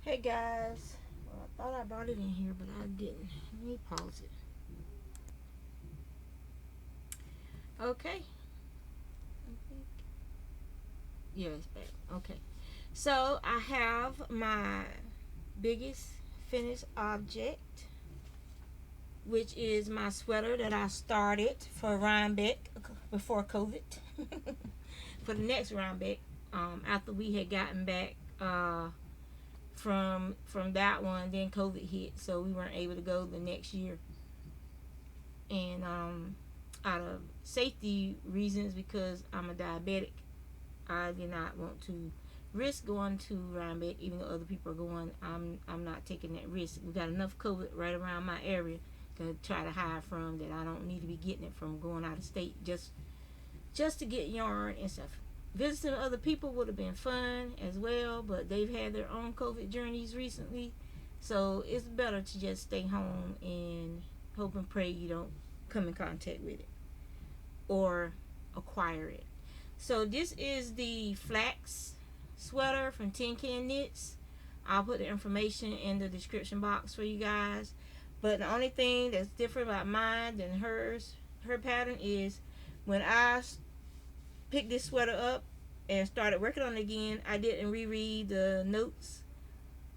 Hey guys, well, I thought I brought it in here, but I didn't. Let me pause it. Okay. Yeah, it's back. Okay. So I have my biggest finished object, which is my sweater that I started for Rhinebeck before COVID. For the next Rhinebeck, after we had gotten back from that one, then COVID hit, so we weren't able to go the next year. And out of safety reasons, because I'm a diabetic, I did not want to risk going to Rhinebeck, even though other people are going. I'm not taking that risk. We got enough COVID right around my area to try to hide from, that I don't need to be getting it from going out of state just to get yarn and stuff. Visiting other people would have been fun as well, but they've had their own COVID journeys recently, so it's better to just stay home and hope and pray you don't come in contact with it or acquire it. So this is the flax sweater from Tin Can Knits. I'll put the information in the description box for you guys. But the only thing that's different about mine than her pattern, is when I picked this sweater up and started working on it again, I didn't reread the notes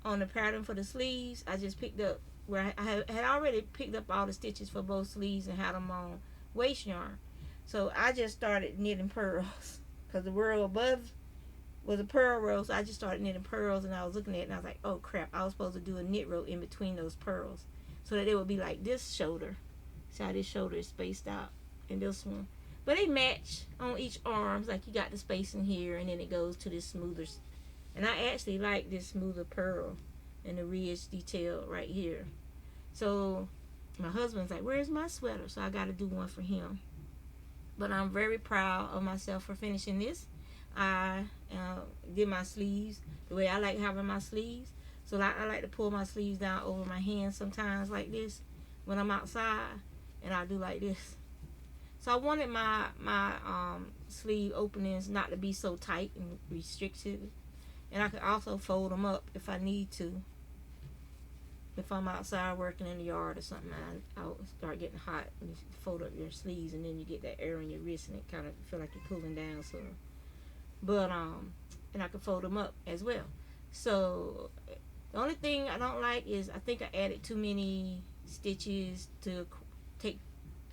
on the pattern for the sleeves. I just picked up where I had already picked up all the stitches for both sleeves and had them on waist yarn. So I just started knitting pearls because the row above was a purl row. So I just started knitting pearls, and I was looking at it and I was like, oh crap, I was supposed to do a knit row in between those pearls so that it would be like this shoulder. See how this shoulder is spaced out in this one. But they match on each arms, like you got the space in here, and then it goes to this smoother. And I actually like this smoother pearl and the ridge detail right here. So my husband's like, where's my sweater? So I got to do one for him. But I'm very proud of myself for finishing this. I did my sleeves the way I like having my sleeves. So I like to pull my sleeves down over my hands sometimes like this when I'm outside, and I do like this. So I wanted my sleeve openings not to be so tight and restricted, and I could also fold them up if I need to. If I'm outside working in the yard or something, I'll start getting hot and you fold up your sleeves, and then you get that air in your wrist, and it kind of feel like you're cooling down. So, but and I can fold them up as well. So the only thing I don't like is I think I added too many stitches to take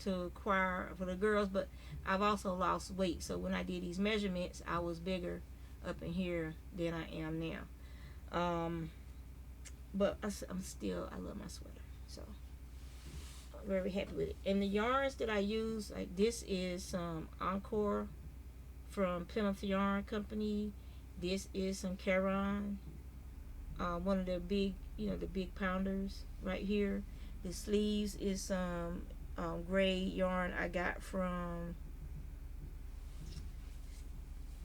to acquire for the girls, but I've also lost weight. So when I did these measurements, I was bigger up in here than I am now. But I'm still, I love my sweater. So I'm very happy with it. And the yarns that I use, like this is some Encore from Plymouth Yarn Company. This is some Caron, one of the big, the big pounders right here. The sleeves is some gray yarn I got from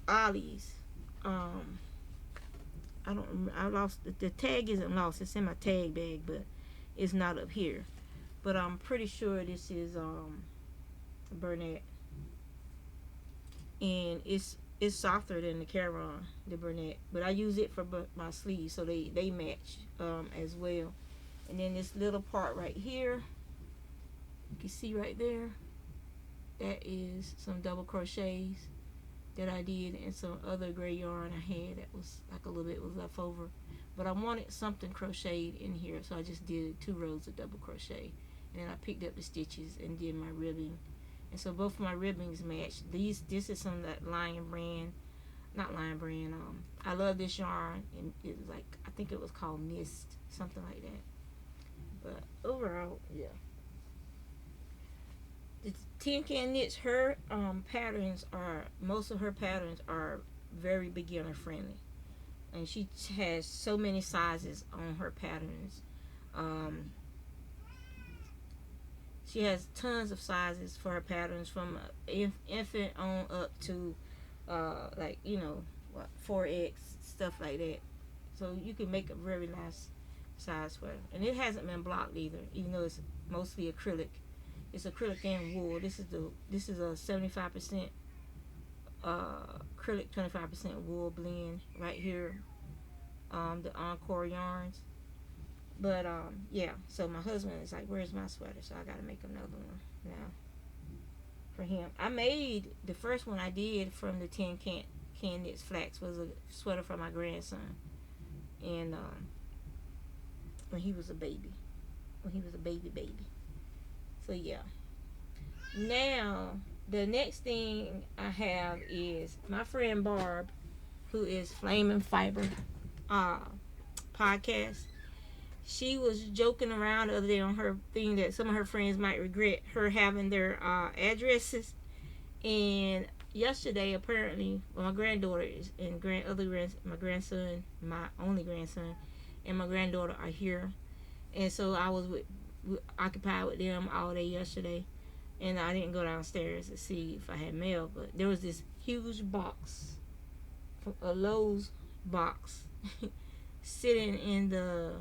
Ollie's. I don't remember. I lost the tag. Isn't lost. It's in my tag bag, but it's not up here. But I'm pretty sure this is Burnett, and it's softer than the Caron, the Burnett. But I use it for my sleeves, so they match as well. And then this little part right here, you can see right there, that is some double crochets that I did, and some other gray yarn I had that was like a little bit was left over. But I wanted something crocheted in here, so I just did 2 rows of double crochet. And then I picked up the stitches and did my ribbing. And so both of my ribbings matched. This is some of that Lion brand, not Lion brand. I love this yarn, and it was like, I think it was called Mist, something like that. But overall, yeah. The Tin Can Knits, her patterns are, most of her patterns are very beginner friendly, and she has so many sizes on her patterns. Um, she has tons of sizes for her patterns, from infant on up to like, 4X, stuff like that. So you can make a very nice size sweater, and it hasn't been blocked either, even though it's mostly acrylic. It's acrylic and wool. This is a 75% acrylic, 25% wool blend right here. the Encore yarns. But yeah, so my husband is like, where's my sweater? So I gotta make another one now for him. I made the first one I did from the can knits flax was a sweater for my grandson, and when he was a baby, baby. So yeah. Now the next thing I have is my friend Barb, who is Flaming Fiber uh podcast. She was joking around the other day on her thing that some of her friends might regret her having their addresses. And yesterday, apparently, well, my granddaughter is and my grandson, my only grandson, and my granddaughter are here, and so I was occupied with them all day yesterday, and I didn't go downstairs to see if I had mail, but there was this huge box, a Lowe's box, sitting in the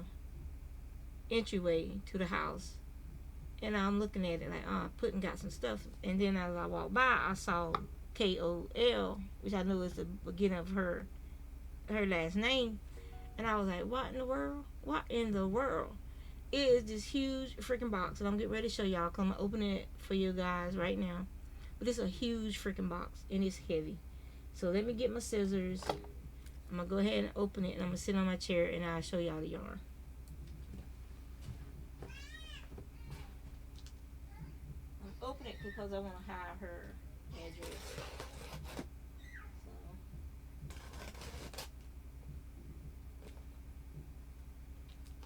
entryway to the house, and I'm looking at it like, Putin got some stuff. And then as I walked by, I saw KOL, which I know is the beginning of her last name, and I was like, what in the world? What in the world? It is this huge freaking box, and I'm getting ready to show y'all. Cause I'm gonna open it for you guys right now. But it's a huge freaking box, and it's heavy. So let me get my scissors. I'm gonna go ahead and open it, and I'm gonna sit on my chair, and I'll show y'all the yarn. Open it because I want to hide her address.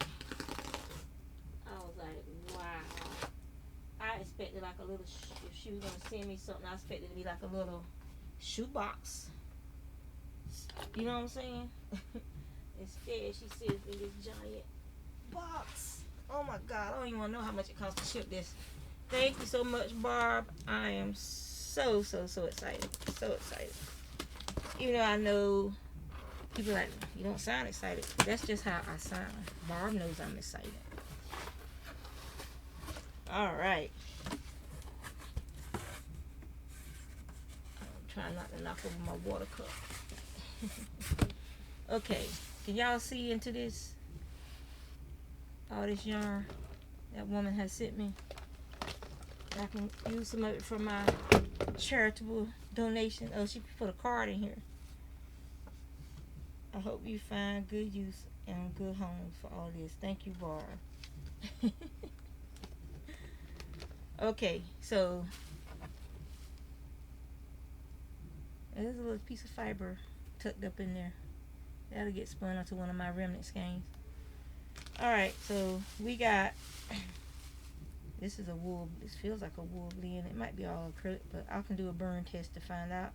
So I was like, wow. I expected like a little, if she was going to send me something, I expected it to be like a little shoebox. You know what I'm saying? Instead, she sends me this giant box. Oh my God, I don't even want to know how much it costs to ship this. Thank you so much, Barb. I am so excited. So excited. Even though I know people like, you don't sound excited. That's just how I sound. Barb knows I'm excited. Alright. I'm trying not to knock over my water cup. Okay. Can y'all see into this? All this yarn that woman has sent me. I can use some of it for my charitable donation. Oh, she put a card in here. I hope you find good use and good homes for all this. Thank you, Barb. Okay, so there's a little piece of fiber tucked up in there. That'll get spun onto one of my remnant skeins. Alright, so we got... This is a wool. This feels like a wool blend. It might be all acrylic, but I can do a burn test to find out.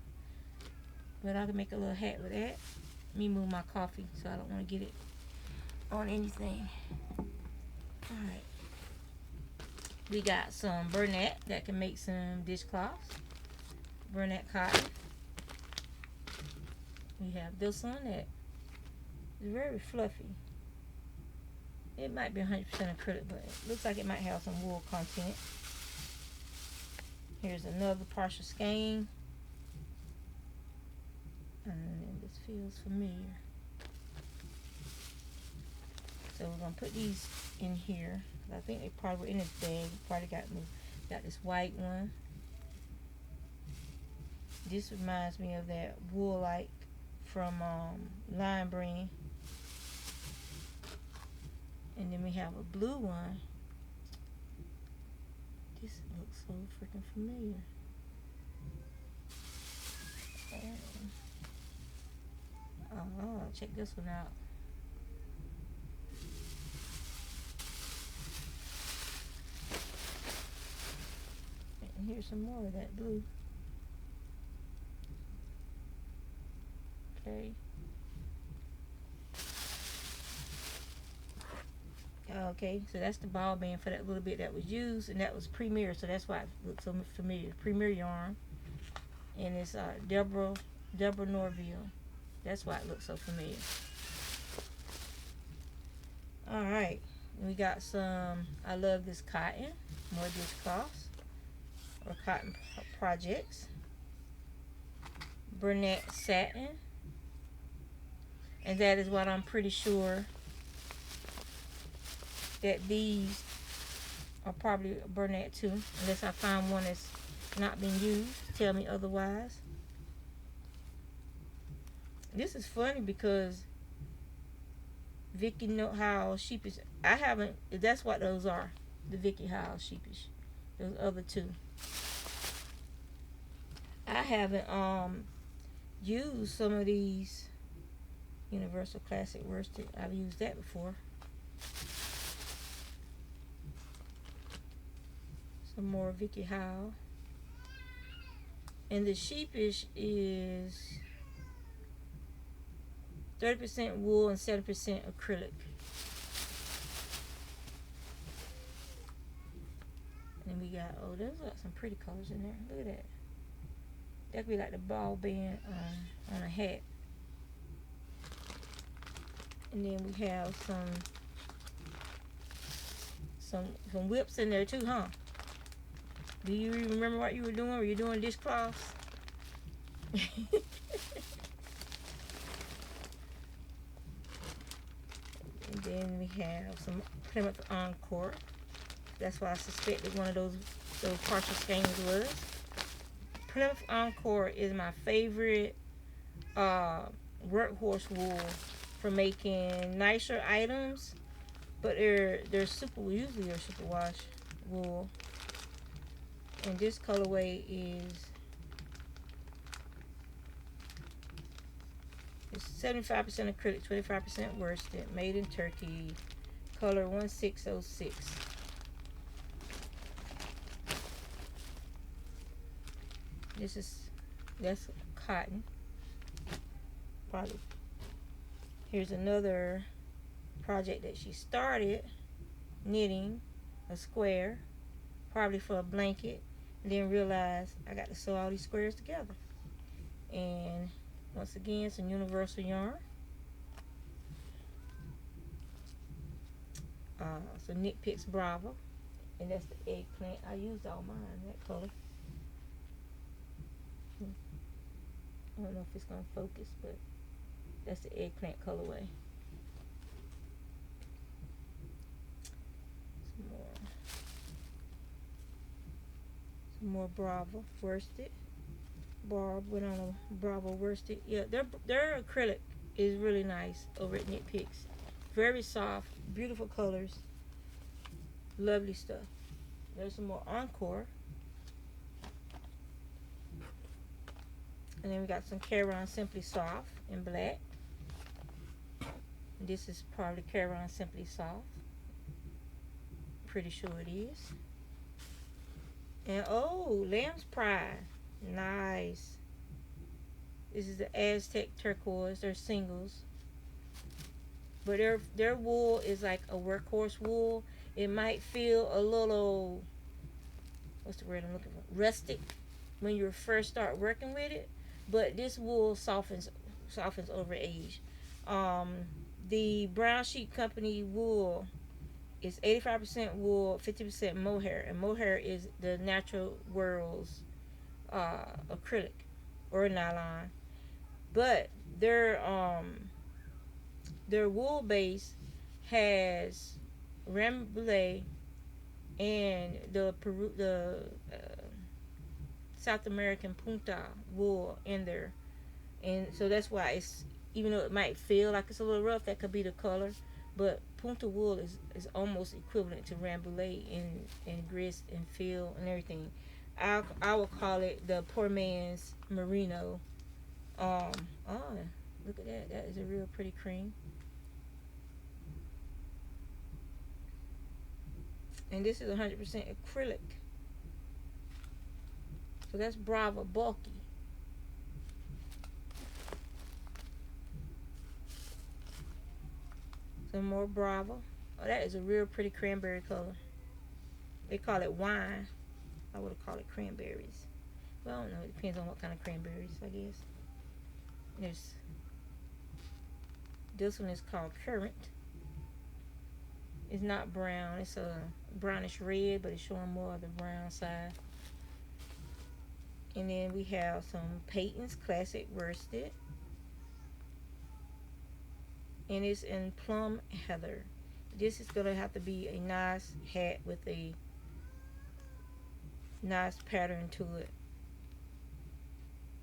But I can make a little hat with that. Let me move my coffee so I don't want to get it on anything. Alright. We got some Burnett that can make some dishcloths. Burnett cotton. We have this one that is very fluffy. It might be 100% acrylic, but it looks like it might have some wool content. Here's another partial skein. And this feels familiar. So we're going to put these in here. I think they probably were in this bag. Probably got this white one. This reminds me of that wool-like from Lime Brand. And then we have a blue one. This looks so freaking familiar. Oh, check this one out. And here's some more of that blue. Okay. Okay, so that's the ball band for that little bit that was used, and that was Premier, so that's why it looks so familiar. Premier yarn, and it's Deborah Norville. That's why it looks so familiar. All right, we got some. I love this cotton, more dishcloths or cotton projects. Burnett satin. And that is what I'm pretty sure that these are probably Bernat too, unless I find one that's not been used. Tell me otherwise. This is funny because Vicky know how sheepish. I haven't. That's what those are. The Vicky Howe sheepish. Those other two. I haven't used some of these Universal Classic worsted. I've used that before. Some more Vicky Howe. And the sheepish is 30% wool and 7% acrylic. And we got, oh, there's like some pretty colors in there. Look at that. That could be like the ball band on a hat. And then we have some whips in there too, huh? Do you remember what you were doing? Were you doing dishcloths? And then we have some Plymouth Encore. That's why I suspected one of those partial skeins was. Plymouth Encore is my favorite workhorse wool for making nicer items, but they're usually they're superwash wool. And this colorway is 75% acrylic, 25% worsted, made in Turkey, color 1606. That's cotton. Probably. Here's another project that she started, knitting a square, probably for a blanket, and then realized I got to sew all these squares together. And once again, some universal yarn. So Knit Picks Bravo, and that's the eggplant. I used all mine that color. I don't know if it's gonna focus, but that's the eggplant colorway. Some more Bravo worsted. Barb went on a Bravo worsted. Yeah, their acrylic is really nice over at Knit Picks. Very soft, beautiful colors, lovely stuff. There's some more Encore. And then we got some Caron Simply Soft in black. This is probably Caron Simply Soft. Pretty sure it is. And oh, Lamb's Pride. Nice. This is the Aztec Turquoise. They're singles. But their wool is like a workhorse wool. It might feel a little, what's the word I'm looking for? Rustic when you first start working with it. But this wool softens over age. The Brown Sheep Company wool is 85% wool, 50% mohair, and mohair is the natural world's acrylic or nylon. But their wool base has Rambouillet and the South American Punta wool in there, and so that's why it's, even though it might feel like it's a little rough, that could be the color, but Punta wool is almost equivalent to Rambouillet in grist and feel and everything. I would call it the poor man's merino. Oh, look at that. That is a real pretty cream. And this is 100% acrylic. So that's Bravo bulky. Some more Bravo. Oh, that is a real pretty cranberry color. They call it wine. I would have called it cranberries. Well, I don't know. It depends on what kind of cranberries, I guess. This one is called Currant. It's not brown. It's a brownish red, but it's showing more of the brown side. And then we have some Peyton's Classic Worsted. and it's in plum heather. This is gonna have to be a nice hat with a nice pattern to it,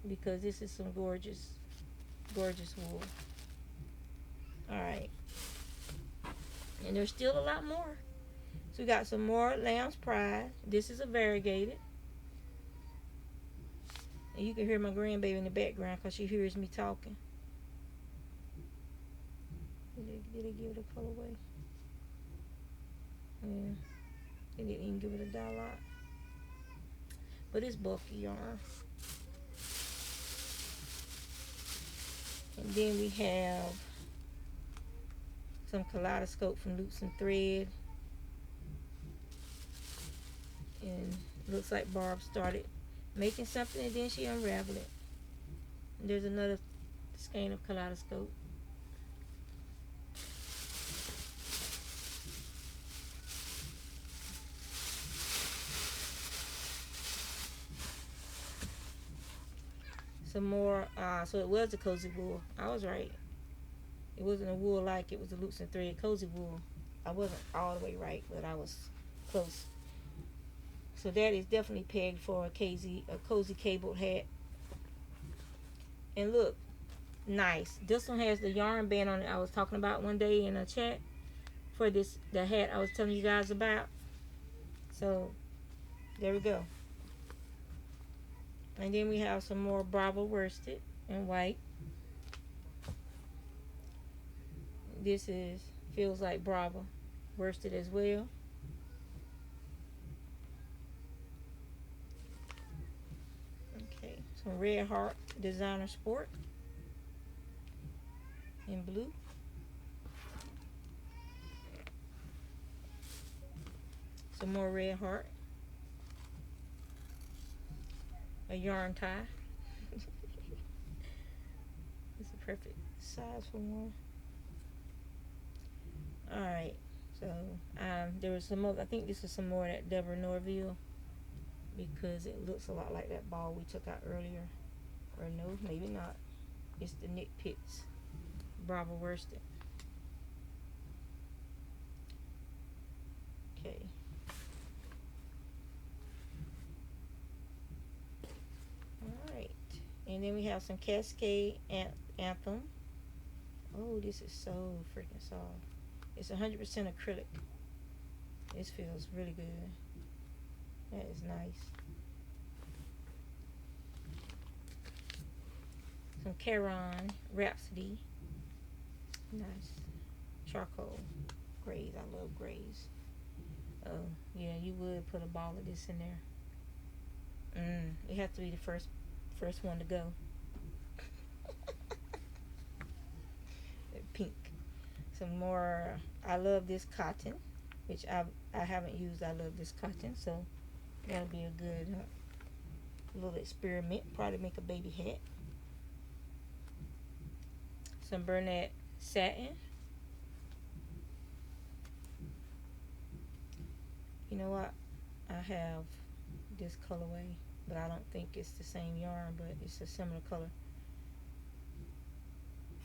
because this is some gorgeous wool. Alright, and there's still a lot more. So we got some more lamb's pride. This is a variegated, and you can hear my grandbaby in the background because she hears me talking. Did they give it a colorway? Yeah, they didn't even give it a dollar, but it's bulky yarn. And then we have some kaleidoscope from Loops and Thread, and looks like Barb started making something and then she unraveled it. And there's another skein of kaleidoscope. Some more, so it was a cozy wool. I was right. It wasn't a wool like it was a Loops and Thread cozy wool. I wasn't all the way right, but I was close. So that is definitely pegged for a cozy cabled hat. And look, nice. This one has the yarn band on it I was talking about one day in a chat for the hat I was telling you guys about. So there we go. And then we have some more Bravo worsted in white. This feels like Bravo worsted as well. Okay, some Red Heart Designer Sport in blue. Some more Red Heart. A yarn tie. It's a perfect size for one. Alright, so there was some more. I think this is some more of that Deborah Norville, because it looks a lot like that ball we took out earlier. Or no, maybe not. It's the Knit Picks Bravo worsted. Okay. Alright. And then we have some Cascade Anthem. Oh, this is so freaking soft. It's 100% acrylic. This feels really good. That is nice. Some Caron Rhapsody. Nice. Charcoal grays. I love grays. Oh, yeah, you would put a ball of this in there. It has to be the first one to go. Pink. Some more. I love this cotton, which I haven't used. I love this cotton, so that'll be a good little experiment. Probably make a baby hat. Some Bernat satin. You know what? I have this colorway, but I don't think it's the same yarn, but it's a similar color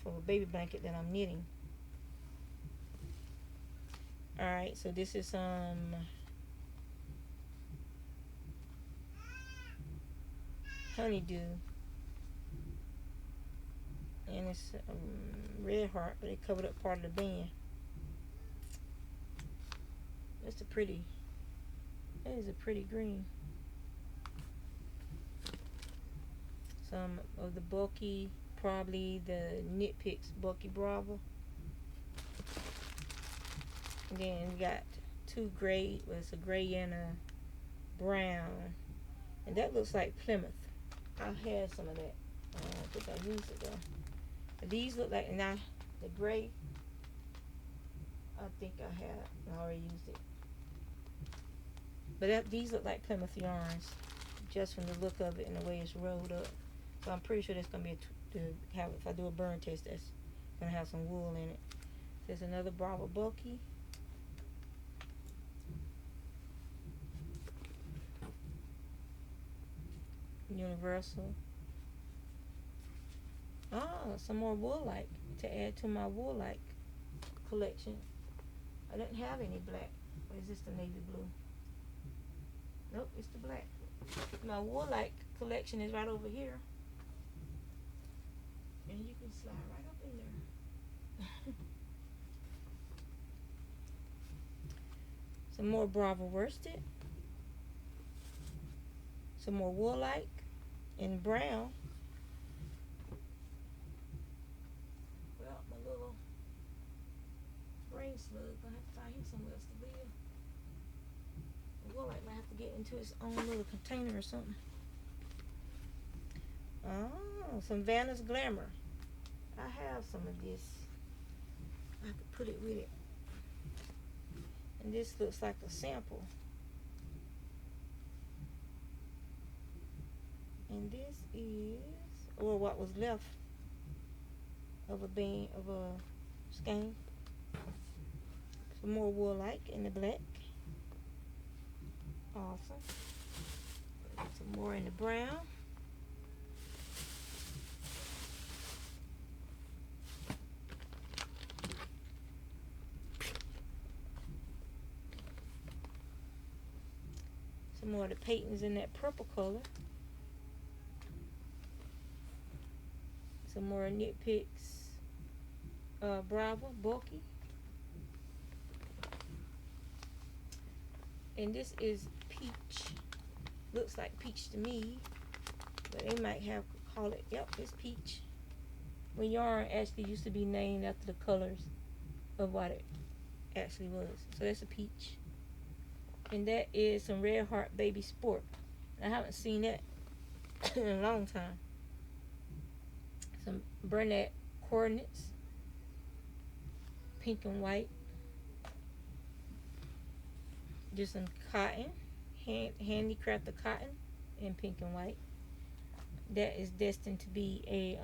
for a baby blanket that I'm knitting. Alright, so this is honeydew, and it's Red Heart, but it covered up part of the band. That is a pretty green. Some of the bulky, probably the Knit Picks bulky Bravo. And then we got two gray. Well, it's a gray and a brown, and that looks like Plymouth. I had some of that. I don't think I used it though. But these look like, now the gray, I think I already used it. But these look like Plymouth yarns, just from the look of it and the way it's rolled up. So I'm pretty sure that's gonna be if I do a burn test, that's gonna have some wool in it. There's another Bravo bulky. Universal. Oh, some more wool-like to add to my wool-like collection. I didn't have any black. Or is this the navy blue? Nope, it's the black. My wool-like collection is right over here. And you can slide right up in there. Some more Bravo worsted. Some more wool-like in brown. Well, my little brain slug, gonna have to find him somewhere else to live. The wool-like might have to get into its own little container or something. Oh, some Vanna's Glamour. I have some of this. I have to put it with it. And this looks like a sample. And this is, or what was left of a band of a skein. Some more wool-like in the black. Awesome. Some more in the brown. Some more of the patents in that purple color. Some more Knit Picks Bravo, bulky. And this is peach. Looks like peach to me, but they might have call it, yep, it's peach. When yarn actually used to be named after the colors of what it actually was. So that's a peach. And that is some Red Heart Baby Sport. I haven't seen that in a long time. Some Bernat coordinates, pink and white. Just some cotton, handicrafted cotton in pink and white. That is destined to be a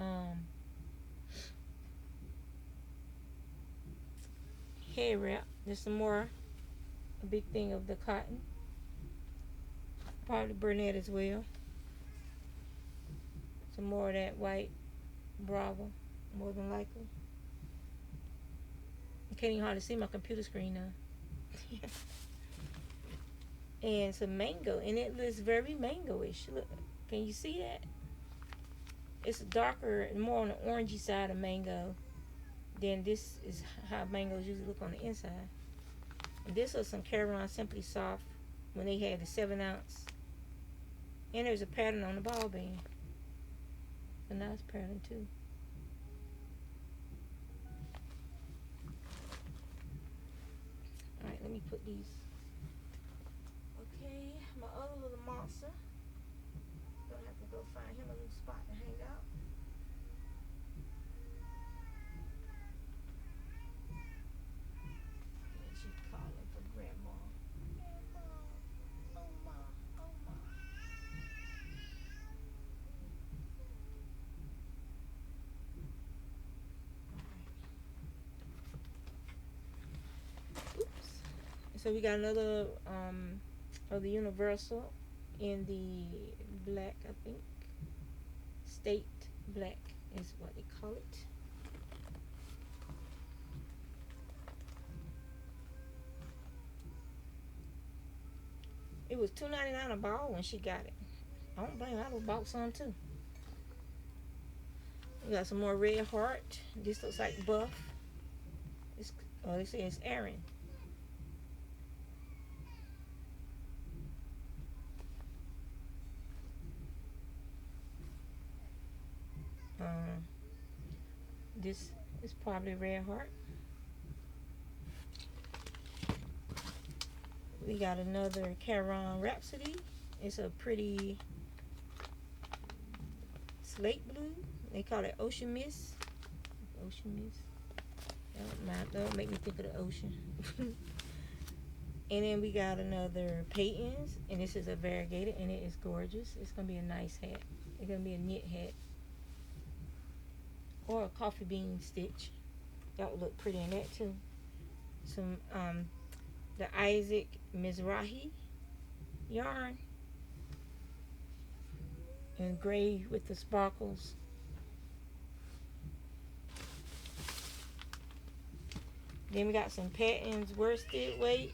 head wrap. There's some more, a big thing of the cotton. Probably Bernat as well. Some more of that white Bravo, more than likely. I can't even hardly see my computer screen now. And some mango, and it looks very mango-ish. Look, can you see that? It's darker, more on the orangey side of mango than this is how mangoes usually look on the inside. And this was some Caron Simply Soft when they had the 7-ounce. And there's a pattern on the ball band. A nice pattern too. Alright, let me put these. Okay, my other little monster. Gonna have to go find him a new spot to hang out. And she's calling for grandma. Grandma, oh ma, oh ma. Oops. So we got another of the Universal in the black, I think. State black is what they call it. It was $2.99 a ball when she got it. I don't blame her. I would have bought some too. We got some more Red Heart. This looks like buff. It's, oh, they say it's Aaron. This is probably Red Heart. We got another Caron Rhapsody. It's a pretty slate blue. They call it Ocean Mist. Ocean Mist. Don't make me think of the ocean. And then we got another Peyton's, and this is a variegated, and it is gorgeous. It's gonna be a nice hat. It's gonna be a knit hat or a coffee bean stitch. That would look pretty in that too. Some the Isaac Mizrahi yarn in gray with the sparkles. Then we got some patterns worsted weight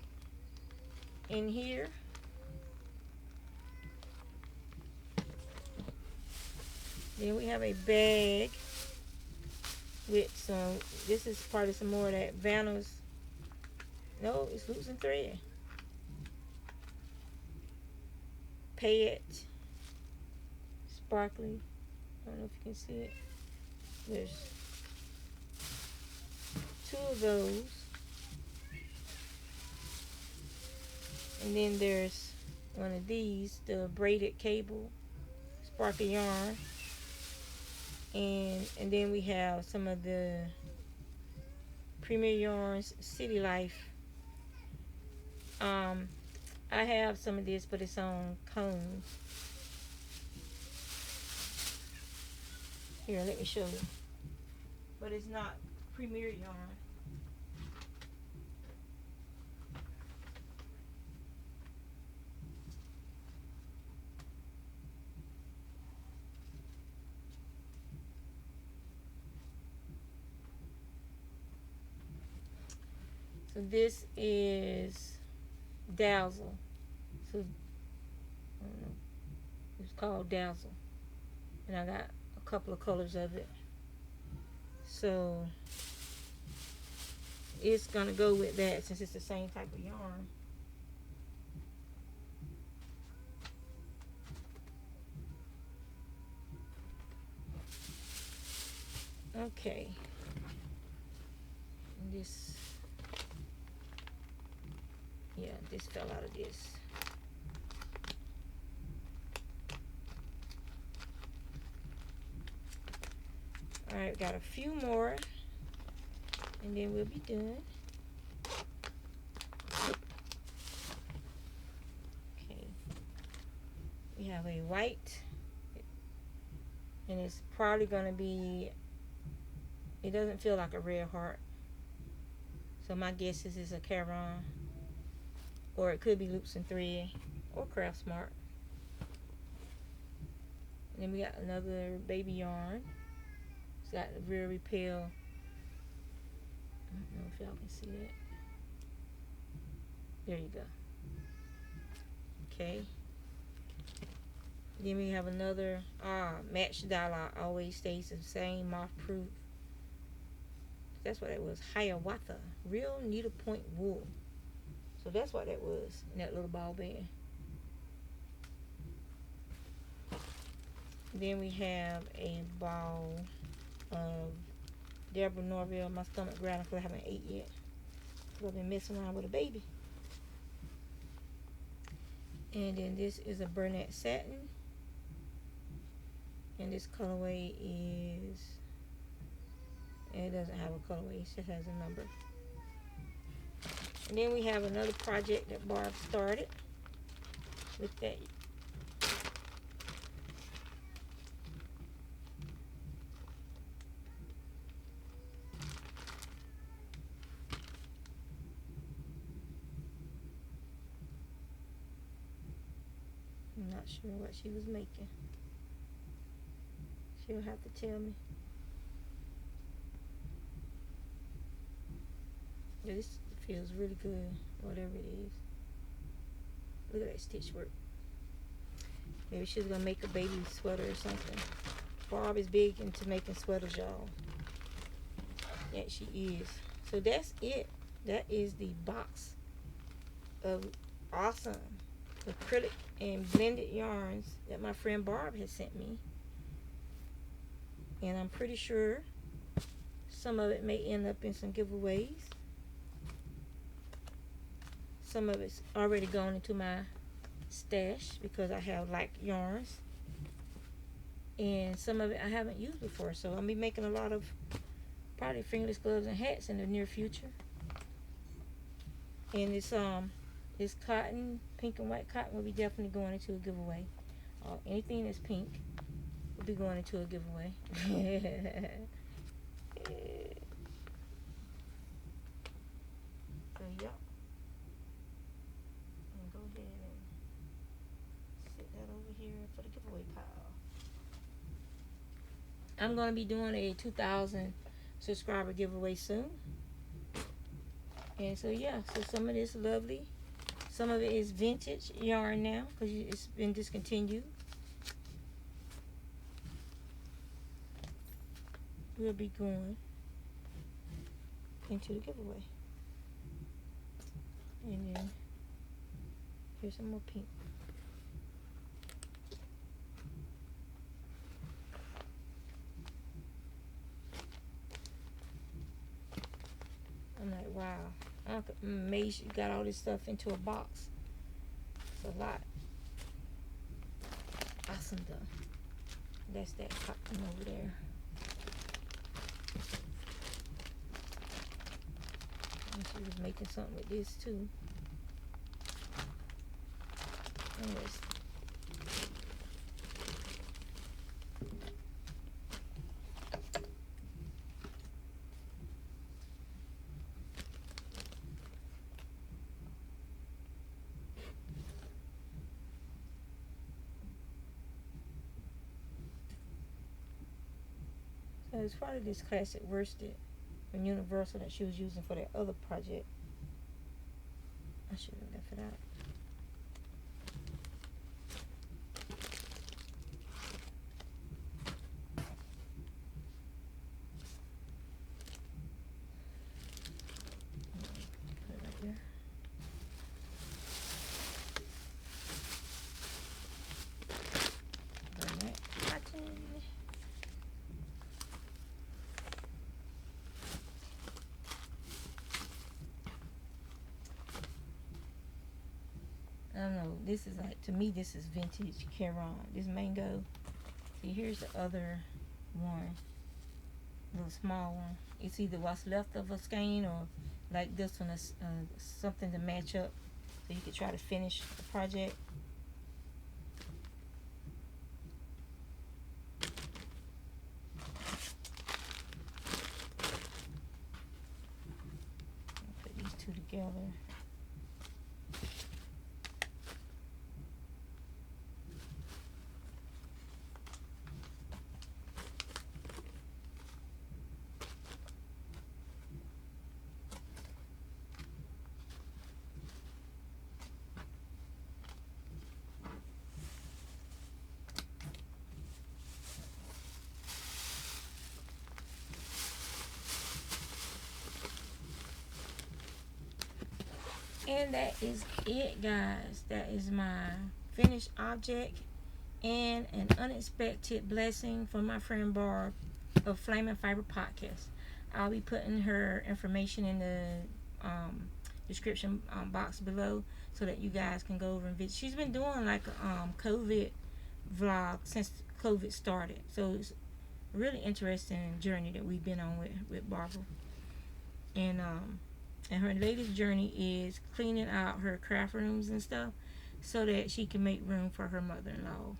in here. Then we have a bag with some, this is probably some more of that Vanna's, no, it's loops and thread. Pay it. Sparkly. I don't know if you can see it. There's 2 of those. And then there's one of these, the braided cable, sparkly yarn. And then we have some of the Premier Yarns City Life. I have some of this, but it's on cones. Here, let me show you. But it's not Premier yarn. So this is Dazzle. So I don't know. It's called Dazzle. And I got a couple of colors of it. So it's gonna go with that since it's the same type of yarn. Okay. This, yeah, this fell out of this. Alright, got a few more and then we'll be done. Okay. We have a white, and it's probably gonna be, it doesn't feel like a red heart. So my guess is it's a Caron, or it could be Loops and Thread, or Craft Smart. And then we got another baby yarn. It's got the real repel. I don't know if y'all can see that. There you go. Okay. Then we have another match dialogue. Always stays the same, moth proof. That's what it was. Hiawatha, real needlepoint wool. So that's what that was in that little ball band. Then we have a ball of Deborah Norville. My stomach growling because I haven't ate yet. Because I've been messing around with a baby. And then this is a Burnett satin. And this colorway is, it doesn't have a colorway, it just has a number. And then we have another project that Barb started with that. I'm not sure what she was making. She'll have to tell me. Yeah, this feels really good, whatever it is. Look at that stitch work. Maybe she's gonna make a baby sweater or something. Barb is big into making sweaters, y'all. Yeah, she is. So that's it. That is the box of awesome acrylic and blended yarns that my friend Barb has sent me. And I'm pretty sure some of it may end up in some giveaways. Some of it's already gone into my stash because I have like yarns. And some of it I haven't used before. So I'll be making a lot of probably fingerless gloves and hats in the near future. And this cotton, pink and white cotton, will be definitely going into a giveaway. Anything that's pink will be going into a giveaway. So yeah. And go ahead and sit that over here for the giveaway pile. I'm going to be doing a 2,000 subscriber giveaway soon. And so yeah, so some of this lovely, some of it is vintage yarn now because it's been discontinued. We'll be going into the giveaway. And then here's some more pink. I'm like, wow. I'm amazed you got all this stuff into a box. It's a lot. Awesome though. That's that cotton over there. And she was making something with this too. And this. So it's probably this classic worsted from Universal that she was using for that other project. I should have left it out. Put it right there. Burn that cotton. I don't know, this is like, to me this is vintage Caron. This mango. See, here's the other one, little small one. It's either what's left of a skein or like this one is something to match up so you could try to finish the project. Put these two together. And that is it, guys. That is my finished object and an unexpected blessing from my friend Barb of Flame and Fiber Podcast. I'll be putting her information in the description box below so that you guys can go over and visit. She's been doing like a COVID vlog since COVID started. So it's a really interesting journey that we've been on with Barbara. And her latest journey is cleaning out her craft rooms and stuff so that she can make room for her mother-in-law,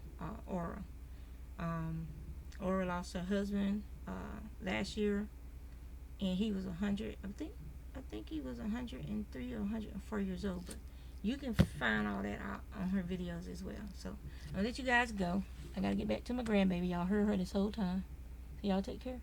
Aura. Aura lost her husband last year, and he was 100. I think he was 103 or 104 years old. But you can find all that out on her videos as well. So I'll let you guys go. I gotta get back to my grandbaby. Y'all heard her this whole time. So y'all take care.